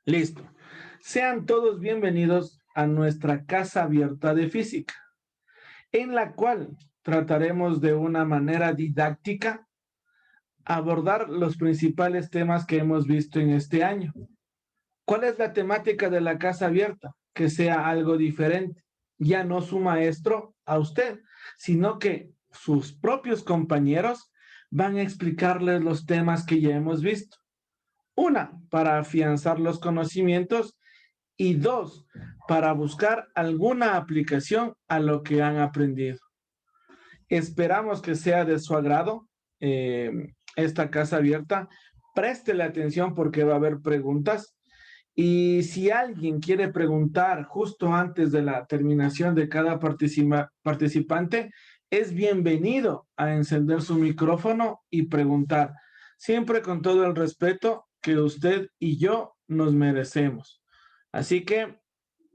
Listo. Sean todos bienvenidos a nuestra casa abierta de física, en la cual trataremos de una manera didáctica abordar los principales temas que hemos visto en este año. ¿Cuál es la temática de la casa abierta? Que sea algo diferente. Ya no su maestro a usted, sino que sus propios compañeros van a explicarles los temas que ya hemos visto. Una, para afianzar los conocimientos y dos, para buscar alguna aplicación a lo que han aprendido. Esperamos que sea de su agrado esta casa abierta. Préstele atención porque va a haber preguntas. Y si alguien quiere preguntar justo antes de la terminación de cada participante, es bienvenido a encender su micrófono y preguntar, siempre con todo el respeto que usted y yo nos merecemos. Así que,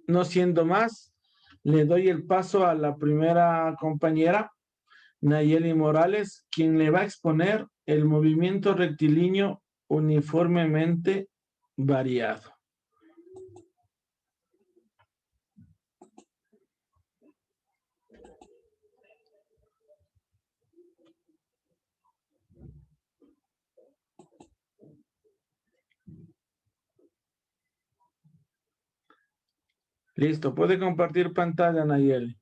no siendo más, le doy el paso a la primera compañera, Nayeli Morales, quien le va a exponer el movimiento rectilíneo uniformemente variado. Listo, puede compartir pantalla, Nayeli.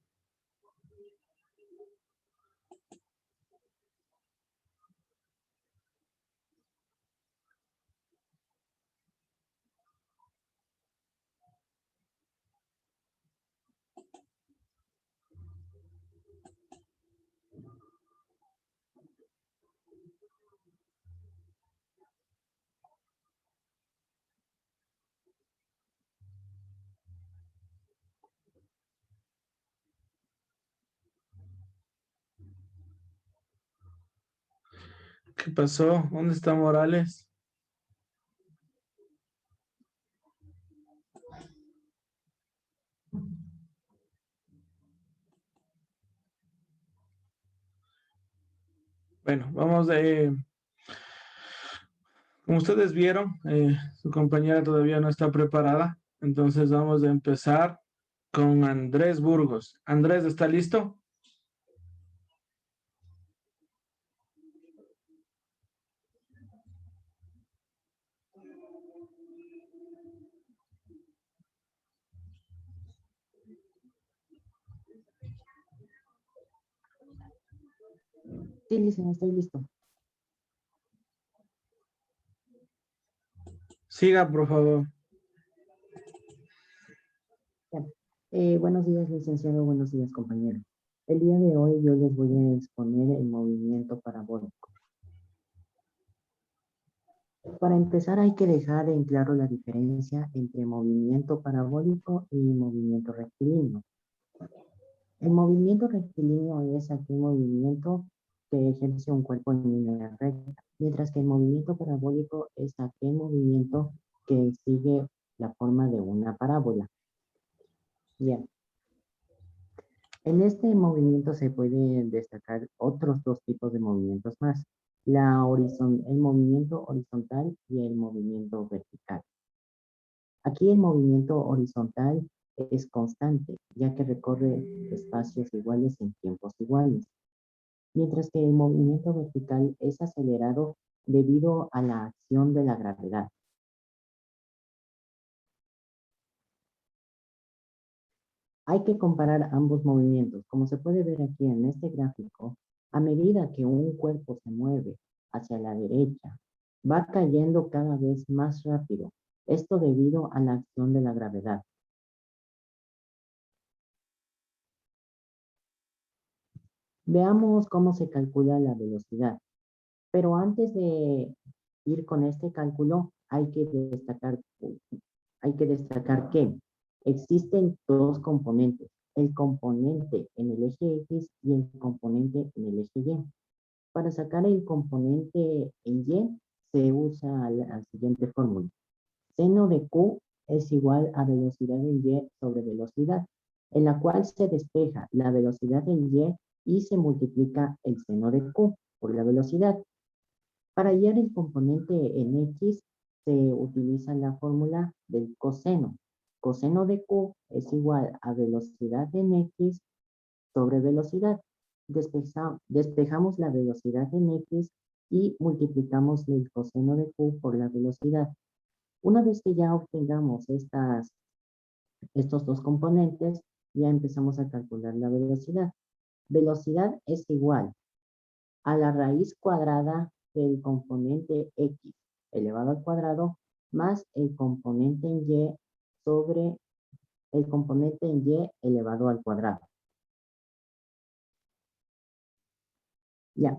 ¿Qué pasó? ¿Dónde está Morales? Bueno, vamos de... Como ustedes vieron, su compañera todavía no está preparada, entonces vamos a empezar con Andrés Burgos. Andrés, ¿está listo? Sí, licenciado, estoy listo. Siga, por favor. Buenos días, licenciado. Buenos días, compañero. El día de hoy yo les voy a exponer el movimiento parabólico. Para empezar, hay que dejar en claro la diferencia entre movimiento parabólico y movimiento rectilíneo. El movimiento rectilíneo es aquel movimiento que ejerce un cuerpo en línea recta, mientras que el movimiento parabólico es aquel movimiento que sigue la forma de una parábola. Bien. En este movimiento se pueden destacar otros dos tipos de movimientos más, el movimiento horizontal y el movimiento vertical. Aquí el movimiento horizontal es constante, ya que recorre espacios iguales en tiempos iguales, mientras que el movimiento vertical es acelerado debido a la acción de la gravedad. Hay que comparar ambos movimientos. Como se puede ver aquí en este gráfico, a medida que un cuerpo se mueve hacia la derecha, va cayendo cada vez más rápido. Esto debido a la acción de la gravedad. Veamos cómo se calcula la velocidad. Pero antes de ir con este cálculo, hay que destacar que existen dos componentes, el componente en el eje X y el componente en el eje Y. Para sacar el componente en Y, se usa la siguiente fórmula. Seno de Q es igual a velocidad en Y sobre velocidad, en la cual se despeja la velocidad en Y y se multiplica el seno de Q por la velocidad. Para hallar el componente en X, se utiliza la fórmula del coseno. Coseno de Q es igual a velocidad en X sobre velocidad. Despejamos la velocidad en X y multiplicamos el coseno de Q por la velocidad. Una vez que ya obtengamos estos dos componentes, ya empezamos a calcular la velocidad. Velocidad es igual a la raíz cuadrada del componente X elevado al cuadrado más el componente en Y sobre el componente en Y elevado al cuadrado. Ya,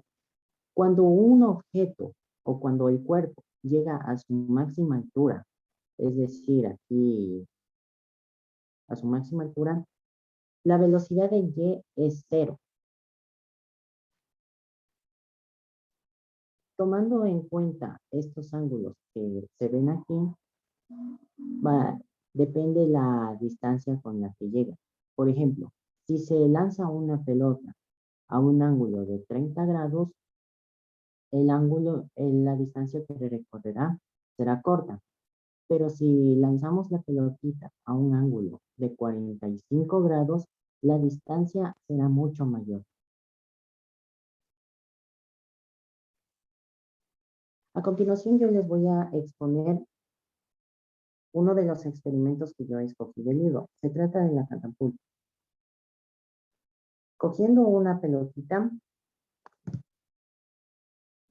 cuando un objeto o cuando el cuerpo llega a su máxima altura, es decir, aquí a su máxima altura, la velocidad en Y es cero. Tomando en cuenta estos ángulos que se ven aquí, depende la distancia con la que llega. Por ejemplo, si se lanza una pelota a un ángulo de 30 grados, la distancia que recorrerá será corta. Pero si lanzamos la pelotita a un ángulo de 45 grados, la distancia será mucho mayor. A continuación yo les voy a exponer uno de los experimentos que yo escogí del libro. Se trata de la catapulta. Cogiendo una pelotita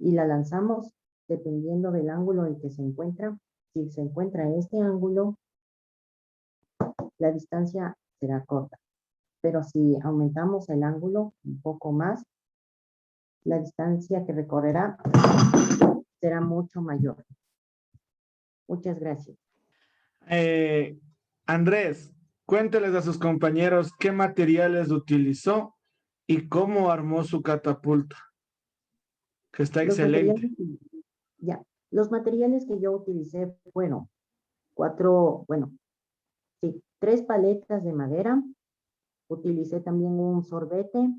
y la lanzamos dependiendo del ángulo en que se encuentra. Si se encuentra en este ángulo, la distancia será corta. Pero si aumentamos el ángulo un poco más, la distancia que recorrerá será mucho mayor. Muchas gracias. Andrés, cuénteles a sus compañeros qué materiales utilizó y cómo armó su catapulta, que está Los excelente. materiales, ya, los materiales que yo utilicé fueron tres paletas de madera. Utilicé también un sorbete,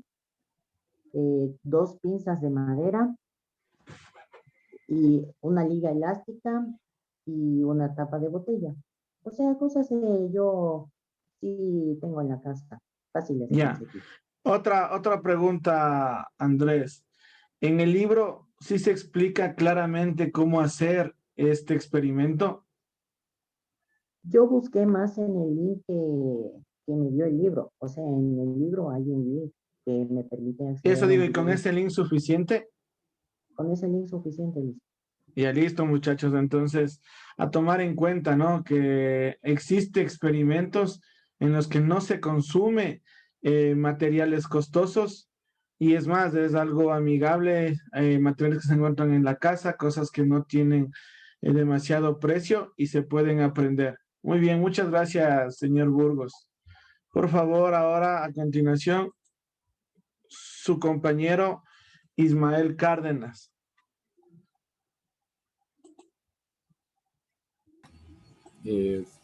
2 pinzas de madera y una liga elástica y una tapa de botella. O sea, cosas que yo sí tengo en la casa, fáciles de Ya. conseguir. Otra pregunta, Andrés. En el libro sí se explica claramente cómo hacer este experimento. Yo busqué más en el link que me dio el libro. O sea, en el libro hay un link que me permite Eso acceder a digo, un y con video. ese link suficiente. Con ese link suficiente, listo. Ya listo, muchachos. Entonces, a tomar en cuenta, ¿no? Que existe experimentos en los que no se consume materiales costosos y es más, es algo amigable, materiales que se encuentran en la casa, cosas que no tienen demasiado precio y se pueden aprender. Muy bien, muchas gracias, señor Burgos. Por favor, ahora a continuación, su compañero Ismael Cárdenas.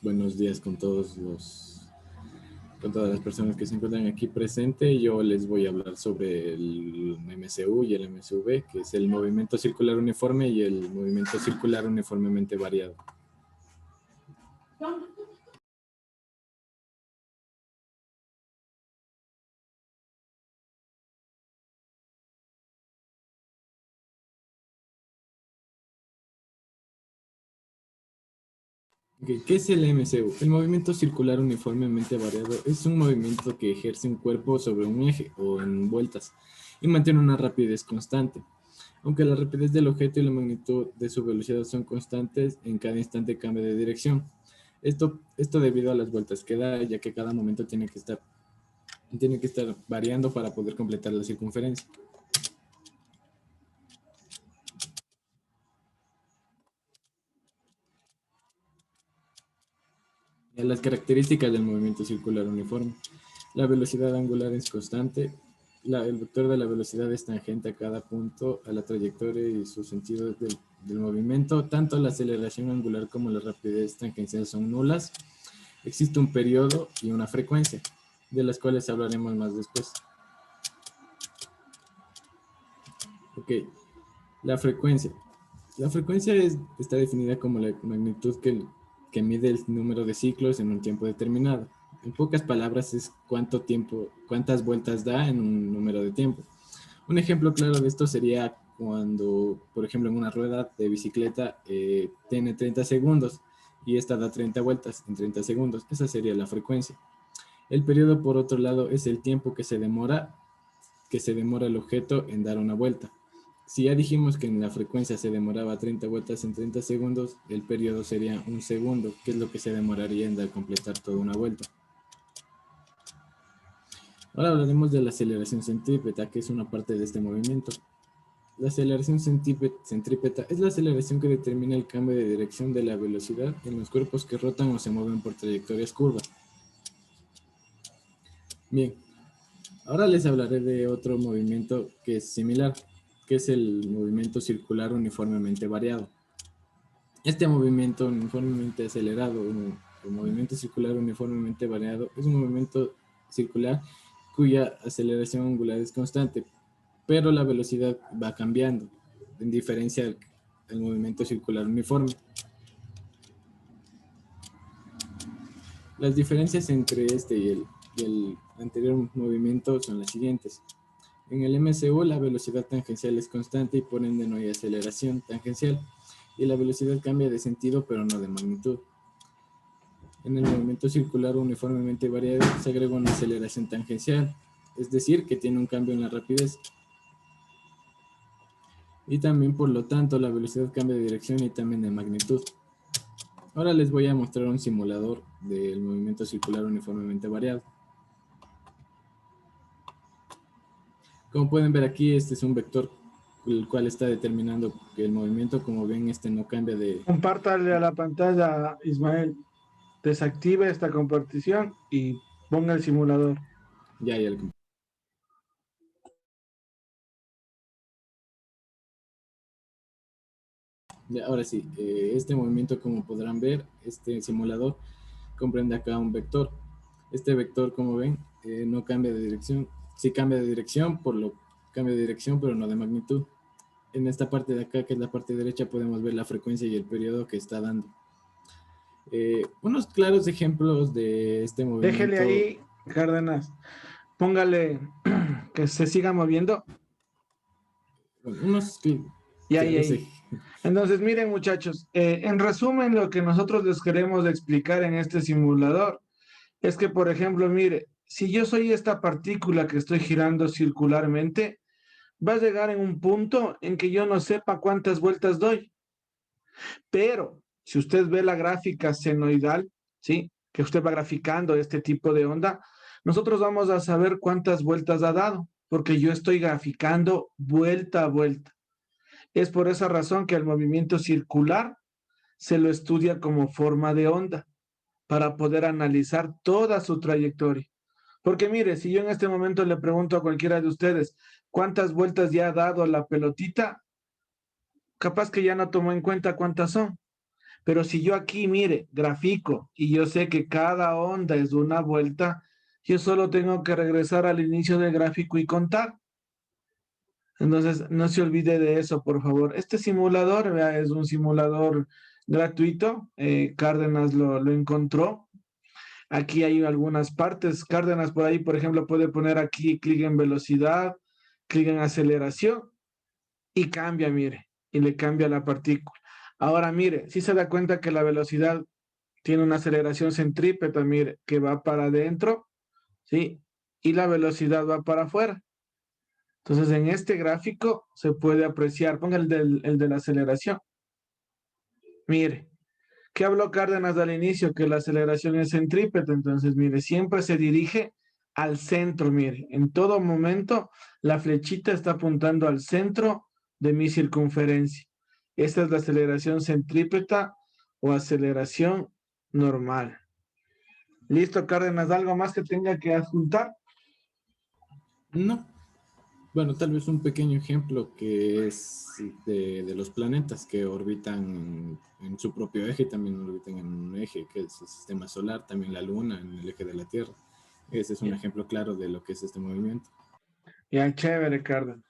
Buenos días con todas las personas que se encuentran aquí presentes. Yo les voy a hablar sobre el MCU y el MCV, que es el movimiento circular uniforme y el movimiento circular uniformemente variado. ¿Qué es el MCU? El movimiento circular uniformemente variado es un movimiento que ejerce un cuerpo sobre un eje o en vueltas y mantiene una rapidez constante. Aunque la rapidez del objeto y la magnitud de su velocidad son constantes, en cada instante cambia de dirección. Esto debido a las vueltas que da, ya que cada momento tiene que estar variando para poder completar la circunferencia. Las características del movimiento circular uniforme. La velocidad angular es constante. El vector de la velocidad es tangente a cada punto, a la trayectoria y su sentido del movimiento. Tanto la aceleración angular como la rapidez tangencial son nulas. Existe un periodo y una frecuencia, de las cuales hablaremos más después. Ok, la frecuencia. La frecuencia está definida como la magnitud que mide el número de ciclos en un tiempo determinado. En pocas palabras, es cuántas vueltas da en un número de tiempo. Un ejemplo claro de esto sería cuando, por ejemplo, en una rueda de bicicleta tiene 30 segundos y esta da 30 vueltas en 30 segundos. Esa sería la frecuencia. El periodo, por otro lado, es el tiempo que se demora el objeto en dar una vuelta. Si ya dijimos que en la frecuencia se demoraba 30 vueltas en 30 segundos, el periodo sería un segundo, que es lo que se demoraría en dar completar toda una vuelta. Ahora hablaremos de la aceleración centrípeta, que es una parte de este movimiento. La aceleración centrípeta es la aceleración que determina el cambio de dirección de la velocidad en los cuerpos que rotan o se mueven por trayectorias curvas. Bien, ahora les hablaré de otro movimiento que es similar, que es el movimiento circular uniformemente variado. Este movimiento uniformemente acelerado, o movimiento circular uniformemente variado, es un movimiento circular cuya aceleración angular es constante, pero la velocidad va cambiando, en diferencia del movimiento circular uniforme. Las diferencias entre este y el anterior movimiento son las siguientes. En el MCU la velocidad tangencial es constante y por ende no hay aceleración tangencial, y la velocidad cambia de sentido pero no de magnitud. En el movimiento circular uniformemente variado se agrega una aceleración tangencial, es decir, que tiene un cambio en la rapidez. Y también, por lo tanto, la velocidad cambia de dirección y también de magnitud. Ahora les voy a mostrar un simulador del movimiento circular uniformemente variado. Como pueden ver aquí, este es un vector el cual está determinando que el movimiento, como ven, este no cambia de... Compártale a la pantalla, Ismael. Desactive esta compartición y ponga el simulador. Ya, ahora sí, este movimiento, como podrán ver, este simulador comprende acá un vector. Este vector, como ven, no cambia de dirección. Sí cambia de dirección, cambia de dirección, pero no de magnitud. En esta parte de acá, que es la parte derecha, podemos ver la frecuencia y el periodo que está dando. Unos claros ejemplos de este Déjele movimiento. ahí, Cárdenas. Póngale que se siga moviendo. Bueno, unos Y ahí, claros ahí. Entonces, miren, muchachos, en resumen, lo que nosotros les queremos explicar en este simulador es que, por ejemplo, mire, si yo soy esta partícula que estoy girando circularmente, va a llegar en un punto en que yo no sepa cuántas vueltas doy. Pero si usted ve la gráfica senoidal, ¿sí? Que usted va graficando este tipo de onda, nosotros vamos a saber cuántas vueltas ha dado, porque yo estoy graficando vuelta a vuelta. Es por esa razón que el movimiento circular se lo estudia como forma de onda para poder analizar toda su trayectoria. Porque mire, si yo en este momento le pregunto a cualquiera de ustedes cuántas vueltas ya ha dado la pelotita, capaz que ya no tomó en cuenta cuántas son. Pero si yo aquí, mire, grafico y yo sé que cada onda es una vuelta, yo solo tengo que regresar al inicio del gráfico y contar. Entonces, no se olvide de eso, por favor. Este simulador, vea, es un simulador gratuito. Cárdenas lo encontró. Aquí hay algunas partes. Cárdenas por ahí, por ejemplo, puede poner aquí clic en velocidad, clic en aceleración y cambia, mire, y le cambia la partícula. Ahora, mire, si se da cuenta que la velocidad tiene una aceleración centrípeta, mire, que va para adentro, ¿sí? Y la velocidad va para afuera. Entonces, en este gráfico se puede apreciar, ponga el de la aceleración. Mire, ¿qué habló Cárdenas al inicio? Que la aceleración es centrípeta. Entonces, mire, siempre se dirige al centro, mire. En todo momento, la flechita está apuntando al centro de mi circunferencia. Esta es la aceleración centrípeta o aceleración normal. Listo, Cárdenas, ¿algo más que tenga que adjuntar? No. Bueno, tal vez un pequeño ejemplo que es de los planetas que orbitan en su propio eje, también orbitan en un eje que es el sistema solar, también la Luna en el eje de la Tierra. Ese es un ejemplo claro de lo que es este movimiento. Ya, chévere, Cárdenas.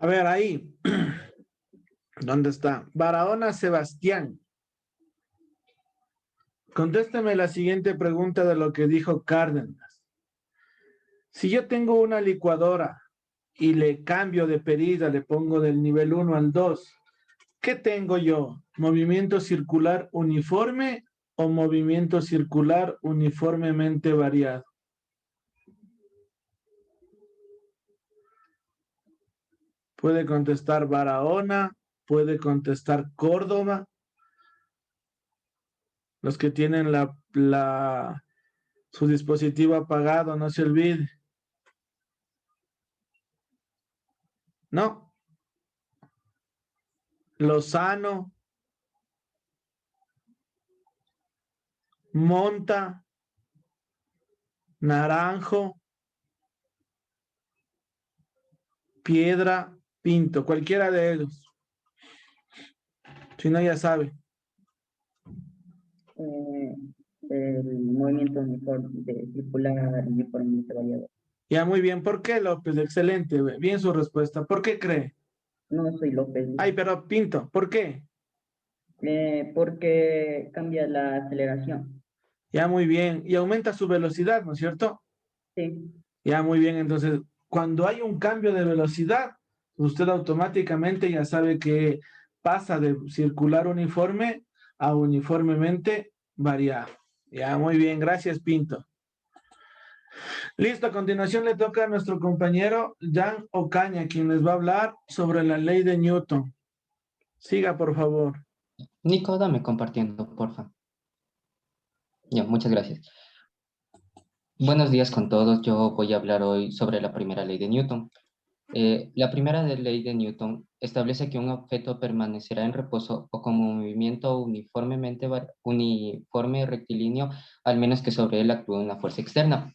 A ver, ahí. ¿Dónde está? Barahona Sebastián. Contésteme la siguiente pregunta de lo que dijo Cárdenas. Si yo tengo una licuadora y le cambio de pedida, le pongo del nivel 1 al 2, ¿qué tengo yo? ¿Movimiento circular uniforme o movimiento circular uniformemente variado? Puede contestar Barahona, puede contestar Córdoba. Los que tienen su dispositivo apagado, no se olvide. No. Lozano, Monta, Naranjo, Piedra, Pinto, cualquiera de ellos. Si no, ya sabe. El movimiento uniforme, circular uniformemente variado. Ya, muy bien. ¿Por qué, López? Excelente. Bien su respuesta. ¿Por qué cree? No soy López. Ay, pero Pinto, ¿por qué? Porque cambia la aceleración. Ya, muy bien. Y aumenta su velocidad, ¿no es cierto? Sí. Ya, muy bien. Entonces, cuando hay un cambio de velocidad, usted automáticamente ya sabe que pasa de circular uniforme a uniformemente variado. Ya, muy bien. Gracias, Pinto. Listo, a continuación le toca a nuestro compañero Jan Ocaña, quien les va a hablar sobre la ley de Newton. Siga, por favor. Nico, dame compartiendo, porfa. Ya, muchas gracias. Buenos días con todos. Yo voy a hablar hoy sobre la primera ley de Newton. La primera ley de Newton establece que un objeto permanecerá en reposo o como movimiento uniforme rectilíneo, al menos que sobre él actúe una fuerza externa.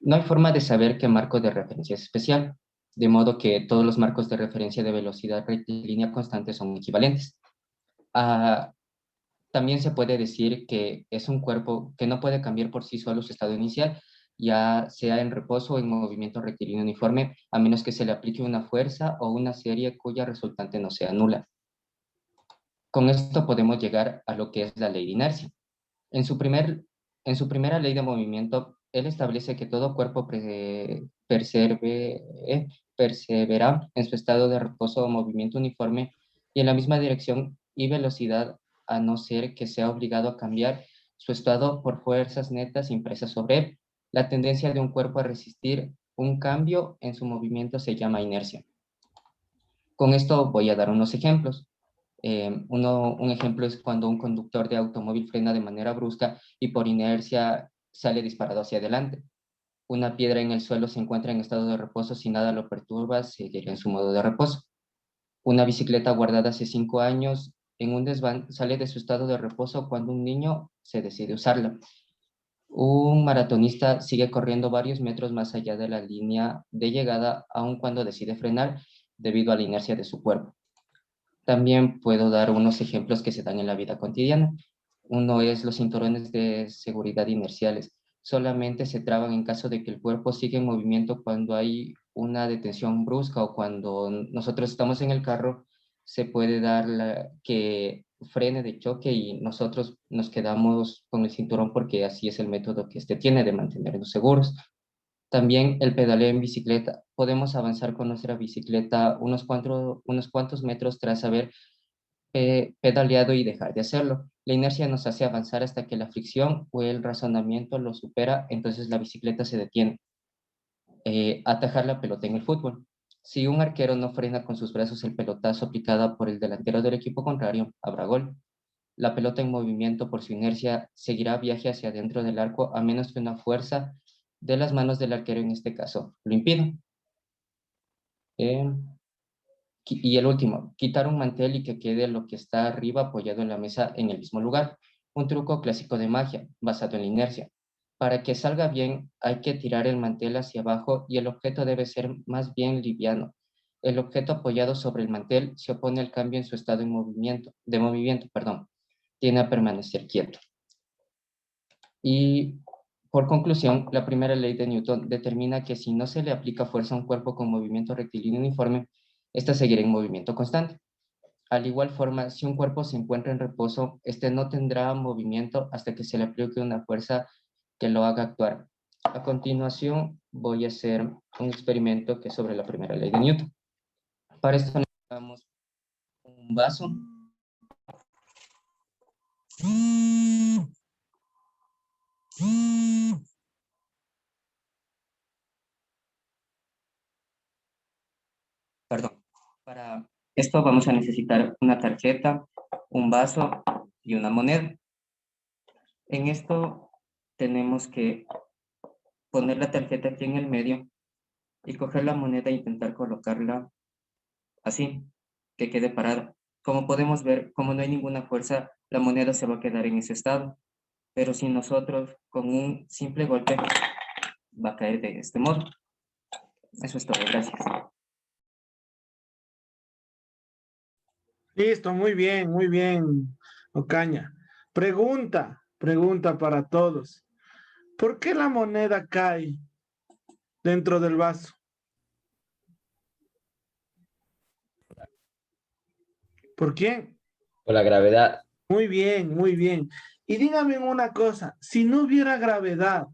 No hay forma de saber qué marco de referencia es especial, de modo que todos los marcos de referencia de velocidad rectilínea constante son equivalentes. También se puede decir que es un cuerpo que no puede cambiar por sí solo su estado inicial, ya sea en reposo o en movimiento rectilíneo uniforme, a menos que se le aplique una fuerza o una serie cuya resultante no sea nula. Con esto podemos llegar a lo que es la ley de inercia. En su primera ley de movimiento, él establece que todo cuerpo persevera en su estado de reposo o movimiento uniforme y en la misma dirección y velocidad, a no ser que sea obligado a cambiar su estado por fuerzas netas impresas sobre él. La tendencia de un cuerpo a resistir un cambio en su movimiento se llama inercia. Con esto voy a dar unos ejemplos. Un ejemplo es cuando un conductor de automóvil frena de manera brusca y por inercia sale disparado hacia adelante. Una piedra en el suelo se encuentra en estado de reposo, si nada lo perturba, seguirá en su modo de reposo. Una bicicleta guardada hace 5 años en un desván sale de su estado de reposo cuando un niño se decide usarla. Un maratonista sigue corriendo varios metros más allá de la línea de llegada, aun cuando decide frenar debido a la inercia de su cuerpo. También puedo dar unos ejemplos que se dan en la vida cotidiana. Uno es los cinturones de seguridad inerciales. Solamente se traban en caso de que el cuerpo siga en movimiento cuando hay una detención brusca o cuando nosotros estamos en el carro, se puede dar que frene de choque y nosotros nos quedamos con el cinturón porque así es el método que este tiene de mantenernos seguros. También el pedaleo en bicicleta. Podemos avanzar con nuestra bicicleta unos cuantos metros tras haber pedaleado y dejar de hacerlo. La inercia nos hace avanzar hasta que la fricción o el razonamiento lo supera, entonces la bicicleta se detiene. Atajar la pelota en el fútbol. Si un arquero no frena con sus brazos el pelotazo aplicado por el delantero del equipo contrario, habrá gol. La pelota en movimiento por su inercia seguirá viaje hacia adentro del arco a menos que una fuerza de las manos del arquero en este caso lo impida. Y el último, quitar un mantel y que quede lo que está arriba apoyado en la mesa en el mismo lugar. Un truco clásico de magia, basado en la inercia. Para que salga bien, hay que tirar el mantel hacia abajo y el objeto debe ser más bien liviano. El objeto apoyado sobre el mantel se opone al cambio en su estado de movimiento, tiene a permanecer quieto. Y por conclusión, la primera ley de Newton determina que si no se le aplica fuerza a un cuerpo con movimiento rectilíneo uniforme, Esta seguirá en movimiento constante. Al igual forma, si un cuerpo se encuentra en reposo, este no tendrá movimiento hasta que se le aplique una fuerza que lo haga actuar. A continuación, voy a hacer un experimento que es sobre la primera ley de Newton. Para esto necesitamos un vaso. Perdón. Para esto vamos a necesitar una tarjeta, un vaso y una moneda. En esto tenemos que poner la tarjeta aquí en el medio y coger la moneda e intentar colocarla así, que quede parada. Como podemos ver, como no hay ninguna fuerza, la moneda se va a quedar en ese estado. Pero si nosotros con un simple golpe va a caer de este modo. Eso es todo, gracias. Listo, muy bien, Ocaña. Pregunta para todos. ¿Por qué la moneda cae dentro del vaso? ¿Por quién? Por la gravedad. Muy bien. Y dígame una cosa, si no hubiera gravedad,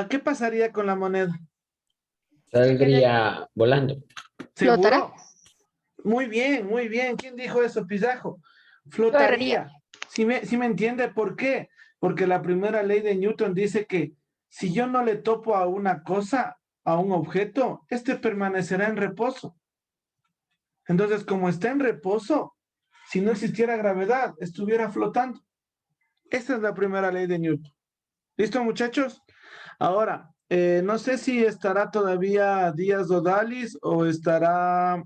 ¿qué pasaría con la moneda? Saldría volando. ¿Seguro? ¿Flotará? Muy bien. ¿Quién dijo eso, Pizajo? Flotaría. Flotaría. ¿Sí me entiende por qué? Porque la primera ley de Newton dice que si yo no le topo a una cosa, a un objeto, este permanecerá en reposo. Entonces, como está en reposo, si no existiera gravedad, estuviera flotando. Esa es la primera ley de Newton. ¿Listo, muchachos? Ahora, no sé si estará todavía Díaz Odalis o estará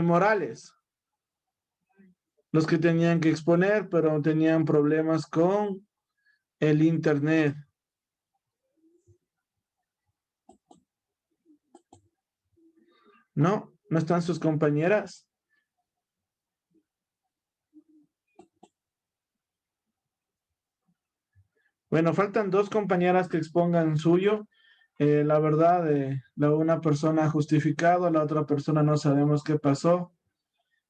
Morales, los que tenían que exponer, pero tenían problemas con el internet. ¿No? ¿No están sus compañeras? Bueno, faltan dos compañeras que expongan suyo. La verdad, una persona ha justificado, la otra persona no sabemos qué pasó.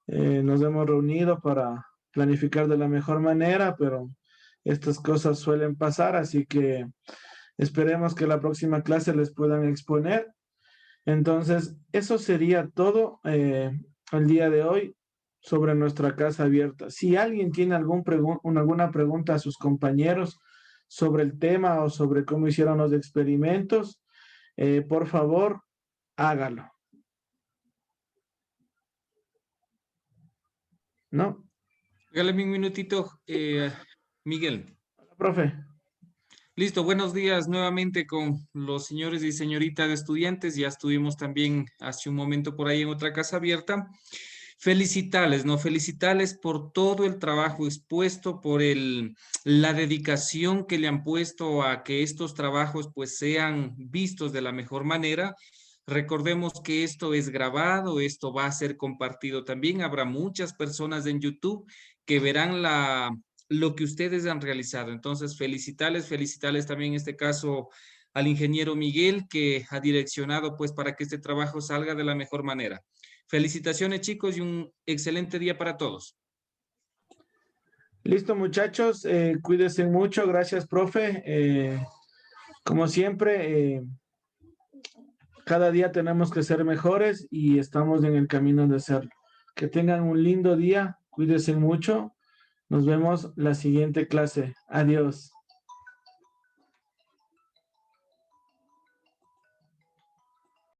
Nos hemos reunido para planificar de la mejor manera, pero estas cosas suelen pasar, así que esperemos que la próxima clase les puedan exponer. Entonces, eso sería todo el día de hoy sobre nuestra casa abierta. Si alguien tiene alguna pregunta a sus compañeros sobre el tema o sobre cómo hicieron los experimentos, por favor, hágalo. ¿No? Regálame un minutito, Miguel. Hola, profe. Listo, buenos días nuevamente con los señores y señoritas de estudiantes. Ya estuvimos también hace un momento por ahí en otra casa abierta. Felicitarles, ¿no? Felicitarles por todo el trabajo expuesto, por la dedicación que le han puesto a que estos trabajos pues sean vistos de la mejor manera. Recordemos que esto es grabado, esto va a ser compartido también. Habrá muchas personas en YouTube que verán lo que ustedes han realizado. Entonces, felicitarles también en este caso al ingeniero Miguel que ha direccionado pues para que este trabajo salga de la mejor manera. Felicitaciones, chicos, y un excelente día para todos. Listo, muchachos. Cuídense mucho. Gracias, profe. Como siempre, cada día tenemos que ser mejores y estamos en el camino de serlo. Que tengan un lindo día. Cuídense mucho. Nos vemos la siguiente clase. Adiós.